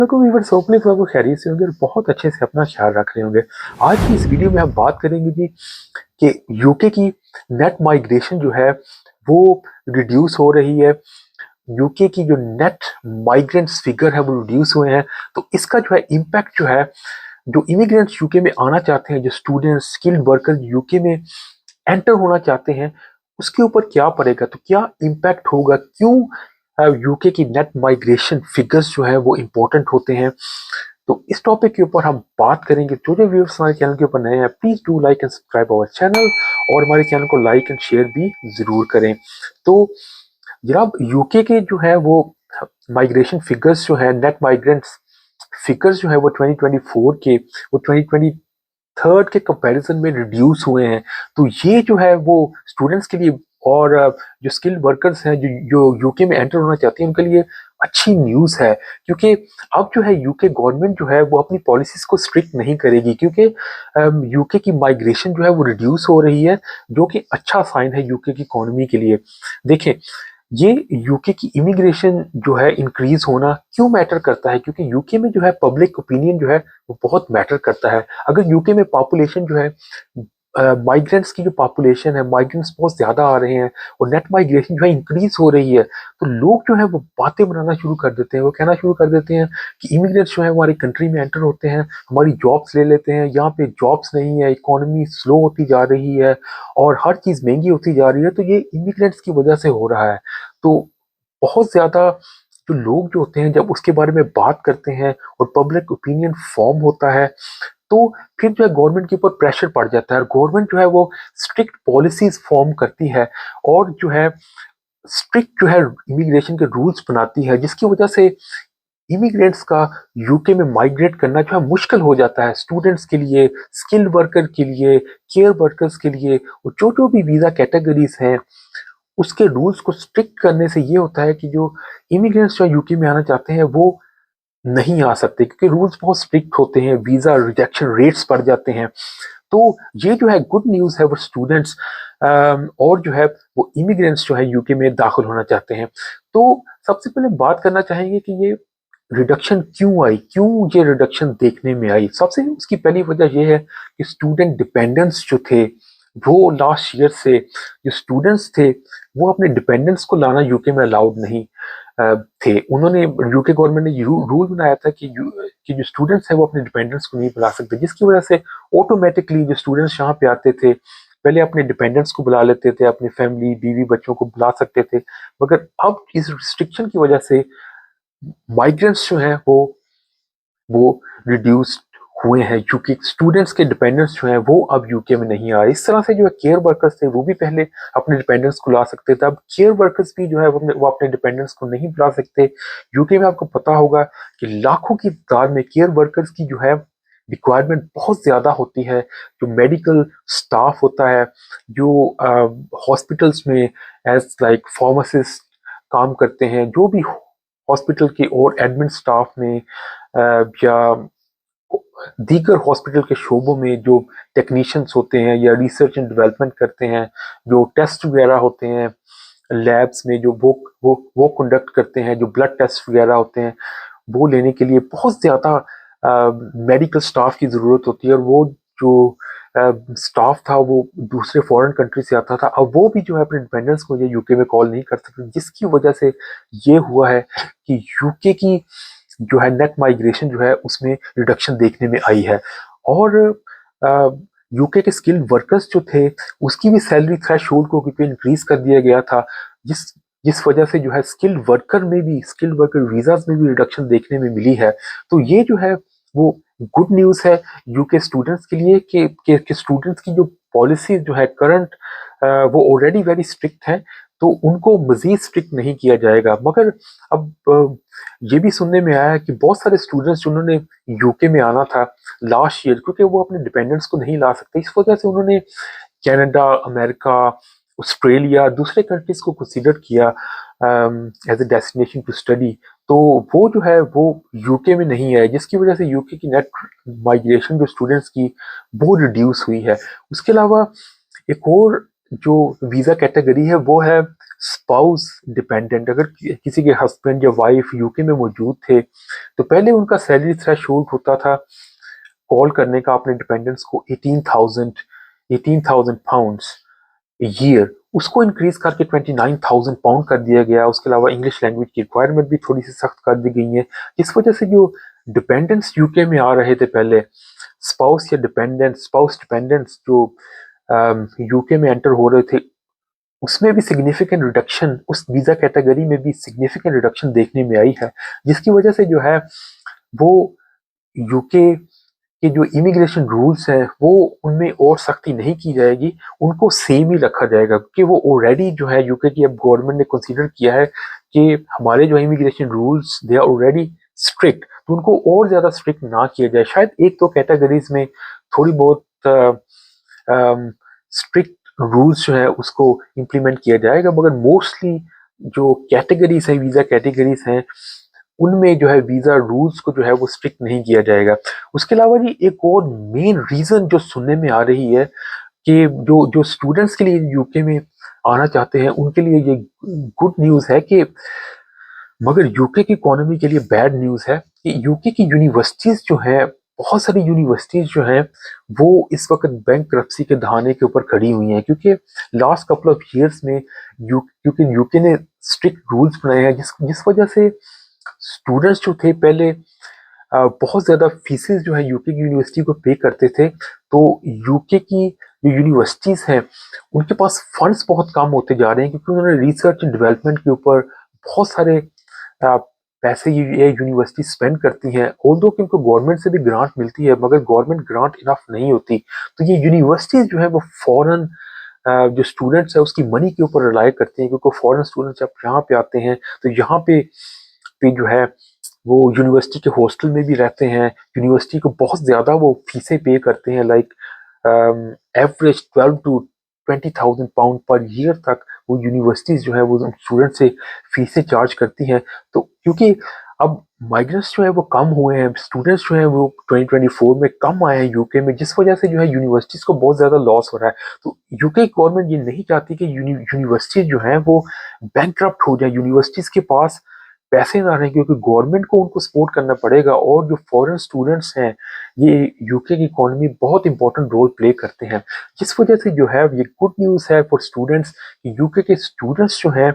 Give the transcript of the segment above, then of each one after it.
को Weaver hopefully सब लोग खैरियत से होंगे और बहुत अच्छे से अपना ख्याल रख रहे होंगे। आज की इस वीडियो में हम बात करेंगे जी कि यूके की नेट माइग्रेशन जो है वो रिड्यूस हो रही है। यूके की जो नेट माइग्रेंट्स फिगर है वो रिड्यूस हुए हैं। तो इसका जो है इम्पैक्ट जो है, जो इमिग्रेंट्स यूके में आना चाहते हैं, जो स्टूडेंट्स स्किल्ड वर्कर यूके में एंटर होना चाहते हैं, उसके ऊपर क्या पड़ेगा, तो क्या इम्पैक्ट होगा, क्यों यूके की नेट माइग्रेशन फिगर्स जो है वो इम्पोर्टेंट होते हैं। तो इस टॉपिक के ऊपर हम बात करेंगे। जो जो व्यूअर्स हमारे चैनल के ऊपर नए हैं, please do like and subscribe our channel और हमारे चैनल को लाइक एंड शेयर भी जरूर करें। तो जनाब, यूके के जो है वो माइग्रेशन फिगर्स जो है, नेट माइग्रेंट्स फिगर्स जो है वो 2024 के, वो 2023 के कंपैरिजन में रिड्यूस हुए हैं। तो ये जो है वो स्टूडेंट्स के लिए और जो स्किल्ड वर्कर्स हैं, जो जो यूके में एंटर होना चाहते हैं, उनके लिए अच्छी न्यूज़ है। क्योंकि अब जो है यूके गवर्नमेंट जो है वो अपनी पॉलिसीज को स्ट्रिक्ट नहीं करेगी, क्योंकि यूके की माइग्रेशन जो है वो रिड्यूस हो रही है, जो कि अच्छा साइन है यूके की इकोनॉमी के लिए। देखें, ये यूके की इमिग्रेशन जो है इंक्रीज होना क्यों मैटर करता है, क्योंकि यूके में जो है पब्लिक ओपिनियन जो है वो बहुत मैटर करता है। अगर यूके में पॉपुलेशन जो है, माइग्रेंट्स की जो पॉपुलेशन है, माइग्रेंट्स बहुत ज्यादा आ रहे हैं और नेट माइग्रेशन जो है इंक्रीज हो रही है, तो लोग जो है वो बातें बनाना शुरू कर देते हैं। वो कहना शुरू कर देते हैं कि इमिग्रेंट्स जो है हमारी कंट्री में एंटर होते हैं, हमारी जॉब्स ले लेते हैं, यहाँ पे जॉब्स नहीं है, इकोनॉमी स्लो होती जा रही है और हर चीज महंगी होती जा रही है। तो ये इमिग्रेंट्स की वजह से हो रहा है। तो बहुत ज्यादा जो लोग जो होते हैं, जब उसके बारे में बात करते हैं और पब्लिक ओपिनियन फॉर्म होता है, तो फिर जो है गवर्नमेंट के ऊपर प्रेशर पड़ जाता है और गवर्नमेंट जो है वो स्ट्रिक्ट पॉलिसीज फॉर्म करती है और जो है स्ट्रिक्ट जो है इमिग्रेशन के रूल्स बनाती है, जिसकी वजह से इमिग्रेंट्स का यूके में माइग्रेट करना जो है मुश्किल हो जाता है, स्टूडेंट्स के लिए, स्किल्ड वर्कर के लिए, केयर वर्कर्स के लिए। और जो जो भी वीजा कैटेगरीज हैं, उसके रूल्स को स्ट्रिक्ट करने से ये होता है कि जो इमिग्रेंट्स जो यूके में आना चाहते हैं वो नहीं आ सकते, क्योंकि रूल्स बहुत स्ट्रिक्ट होते हैं, वीजा रिजेक्शन रेट्स बढ़ जाते हैं। तो ये जो है गुड न्यूज़ है वो स्टूडेंट्स और जो है वो इमिग्रेंट्स जो है यूके में दाखिल होना चाहते हैं। तो सबसे पहले बात करना चाहेंगे कि ये रिडक्शन क्यों आई, क्यों ये रिडक्शन देखने में आई। सबसे उसकी पहली वजह ये है कि स्टूडेंट डिपेंडेंट्स जो थे वो लास्ट ईयर से, जो स्टूडेंट्स थे वो अपने डिपेंडेंट्स को लाना यूके में अलाउड नहीं थे। उन्होंने, यूके गवर्नमेंट ने रूल बनाया था कि कि जो स्टूडेंट्स हैं वो अपने डिपेंडेंट्स को नहीं बुला सकते, जिसकी वजह से ऑटोमेटिकली जो स्टूडेंट्स यहाँ पे आते थे, पहले अपने डिपेंडेंट्स को बुला लेते थे, अपनी फैमिली बीवी बच्चों को बुला सकते थे, मगर अब इस रिस्ट्रिक्शन की वजह से माइग्रेंट्स जो हैं वो रिड्यूस हुए हैं, क्योंकि स्टूडेंट्स के डिपेंडेंट्स जो हैं वो अब यूके में नहीं आ रहे। इस तरह से जो है केयर वर्कर्स थे वो भी पहले अपने डिपेंडेंट्स को ला सकते थे, अब केयर वर्कर्स भी जो है वो अपने डिपेंडेंट्स को नहीं बुला सकते। यूके में आपको पता होगा कि लाखों की तादाद में केयर वर्कर्स की जो है रिक्वायरमेंट बहुत ज्यादा होती है। जो मेडिकल स्टाफ होता है, जो हॉस्पिटल्स में एज लाइक फार्मासिस्ट काम करते हैं, जो भी हॉस्पिटल के और एडमिन स्टाफ में या दीगर हॉस्पिटल के शोबों में जो टेक्नीशियंस होते हैं या रिसर्च एंड डेवलपमेंट करते हैं, जो टेस्ट वगैरह होते हैं लैब्स में, जो वो कंडक्ट करते हैं, जो ब्लड टेस्ट वगैरह होते हैं, वो लेने के लिए बहुत ज़्यादा मेडिकल स्टाफ की ज़रूरत होती है। और वो जो स्टाफ था वो दूसरे फॉरेन कंट्री से आता था। अब वो भी जो है अपने डिपेंडेंट्स को ये यूके में कॉल नहीं कर सकते, जिसकी वजह से ये हुआ है कि यूके की जो है नेट माइग्रेशन जो है उसमें रिडक्शन देखने में आई है। और यूके के स्किल्ड वर्कर्स जो थे उसकी भी सैलरी थ्रेशोल्ड को क्योंकि इंक्रीज कर दिया गया था, जिस जिस वजह से जो है स्किल्ड वर्कर में भी, स्किल्ड वर्कर वीजास में भी रिडक्शन देखने में मिली है। तो ये जो है वो गुड न्यूज़ है यूके स्टूडेंट्स के लिए कि स्टूडेंट्स की जो पॉलिसी जो है करंट, वो ऑलरेडी वेरी स्ट्रिक्ट है, तो उनको मजीद स्ट्रिक्ट नहीं किया जाएगा। मगर अब ये भी सुनने में आया है कि बहुत सारे स्टूडेंट्स जिन्होंने यूके में आना था लास्ट ईयर, क्योंकि वो अपने डिपेंडेंट्स को नहीं ला सकते, इस वजह से उन्होंने कनाडा, अमेरिका, ऑस्ट्रेलिया, दूसरे कंट्रीज को कंसीडर किया as a destination to study. तो वो जो है वो यूके में नहीं है, जिसकी वजह से यूके की नेट माइग्रेशन जो स्टूडेंट्स की वो रिड्यूस हुई है। उसके अलावा एक और जो वीज़ा कैटेगरी है वो है स्पाउस डिपेंडेंट। अगर किसी के हस्बैंड या वाइफ यूके में मौजूद थे तो पहले उनका सैलरी थ्रेशोल्ड होता था कॉल करने का अपने डिपेंडेंट्स को 18,000 पाउंड्स ईयर, उसको इंक्रीज करके 29,000 पाउंड कर दिया गया। उसके अलावा इंग्लिश लैंग्वेज की रिक्वायरमेंट भी थोड़ी सी सख्त कर दी गई है। इस वजह से जो डिपेंडेंट्स यूके में आ रहे थे पहले, स्पाउस डिपेंडेंट्स जो यूके में एंटर हो रहे थे, उसमें भी सिग्निफिकेंट रिडक्शन, उस वीजा कैटेगरी में भी सिग्निफिकेंट रिडक्शन देखने में आई है, जिसकी वजह से जो है वो यूके के जो इमिग्रेशन रूल्स हैं वो उनमें और सख्ती नहीं की जाएगी, उनको सेम ही रखा जाएगा, क्योंकि वो ऑलरेडी जो है यूके की अब गवर्नमेंट ने कंसीडर किया है कि हमारे जो immigration rules they are already strict, तो उनको और ज़्यादा स्ट्रिक्ट ना किया जाए। शायद एक दो कैटेगरीज में थोड़ी बहुत स्ट्रिक्ट रूल्स जो है उसको इम्प्लीमेंट किया जाएगा, मगर मोस्टली जो कैटेगरीज है, वीज़ा कैटेगरीज हैं, उनमें जो है वीज़ा रूल्स को जो है वो स्ट्रिक्ट नहीं किया जाएगा। उसके अलावा जी एक और मेन रीज़न जो सुनने में आ रही है कि जो जो स्टूडेंट्स के लिए यूके में आना चाहते हैं उनके लिए ये गुड न्यूज़ है कि, मगर यूके की इकोनॉमी के लिए बैड न्यूज़ है कि यूके की यूनिवर्सिटीज़ जो हैं, बहुत सारी यूनिवर्सिटीज़ जो हैं वो इस वक्त बैंकरप्सी के दहाने के ऊपर खड़ी हुई हैं, क्योंकि लास्ट कपल ऑफ ईयर्स में क्योंकि यूके ने स्ट्रिक्ट रूल्स बनाए हैं, जिस जिस वजह से स्टूडेंट्स जो थे पहले बहुत ज़्यादा फीसेस जो है यूके की यूनिवर्सिटी को पे करते थे, तो यूके की जो यूनिवर्सिटीज़ हैं उनके पास फंड्स बहुत कम होते जा रहे हैं, क्योंकि उन्होंने रिसर्च एंड डेवलपमेंट के ऊपर बहुत सारे पैसे ये यूनिवर्सिटी स्पेंड करती हैं। ऑल्दो कि उनको गवर्नमेंट से भी ग्रांट मिलती है, मगर गवर्नमेंट ग्रांट इनफ नहीं होती, तो ये यूनिवर्सिटीज़ जो है वो फॉरेन जो स्टूडेंट्स है उसकी मनी के ऊपर रिलाई करते हैं, क्योंकि फॉरेन स्टूडेंट्स जब यहाँ पे आते हैं तो यहाँ पे जो है वो यूनिवर्सिटी के हॉस्टल में भी रहते हैं, यूनिवर्सिटी को बहुत ज़्यादा वो फीसें पे करते हैं, like average 12 to 20,000 pound per year तक वो यूनिवर्सिटीज़ जो है वो स्टूडेंट से फीसें चार्ज करती हैं। तो क्योंकि अब माइग्रेंट्स जो है वो कम हुए हैं, स्टूडेंट्स जो हैं वो 2024 में कम आए हैं यूके में, जिस वजह से जो है यूनिवर्सिटीज़ को बहुत ज़्यादा लॉस हो रहा है। तो यूके गवर्नमेंट ये नहीं चाहती कि यूनिवर्सिटीज़ जो हैं वो बैंकरप्ट हो जाए, यूनिवर्सिटीज़ के पास पैसे ना रहें, क्योंकि गवर्नमेंट को उनको सपोर्ट करना पड़ेगा, और जो फॉरेन स्टूडेंट्स हैं ये यूके की इकोनॉमी बहुत इंपॉर्टेंट रोल प्ले करते हैं, जिस वजह से जो है ये गुड न्यूज़ है फॉर स्टूडेंट्स। यूके के स्टूडेंट्स जो हैं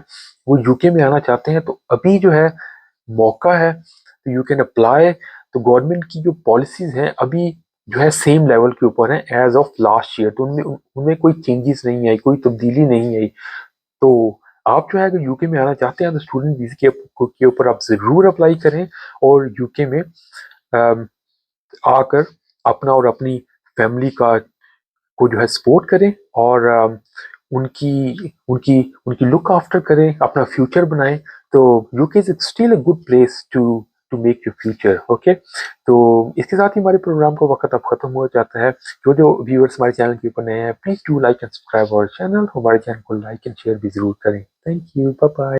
वो यूके में आना चाहते हैं तो अभी जो है मौका है, तो यू कैन अप्लाई। तो गवर्नमेंट की जो पॉलिसीज हैं अभी जो है सेम लेवल के ऊपर हैं एज ऑफ लास्ट ईयर, तो उनमें उनमें कोई चेंजेस नहीं आई, कोई तब्दीली नहीं आई। तो आप जो है अगर यूके में आना चाहते हैं तो स्टूडेंट वीज़े के ऊपर आप ज़रूर अप्लाई करें, और यूके में अम, आकर अपना और अपनी फैमिली का को जो है सपोर्ट करें, और उनकी उनकी उनकी लुक आफ्टर करें, अपना फ्यूचर बनाएं। तो UK is still a good place to to make your future. Okay, तो इसके साथ ही हमारे प्रोग्राम का वक्त अब खत्म हो जाता है। जो जो व्यूअर्स हमारे चैनल के ऊपर नए हैं, please do like and subscribe our channel, हमारे चैनल को लाइक एंड शेयर भी जरूर करें। Thank you, bye bye.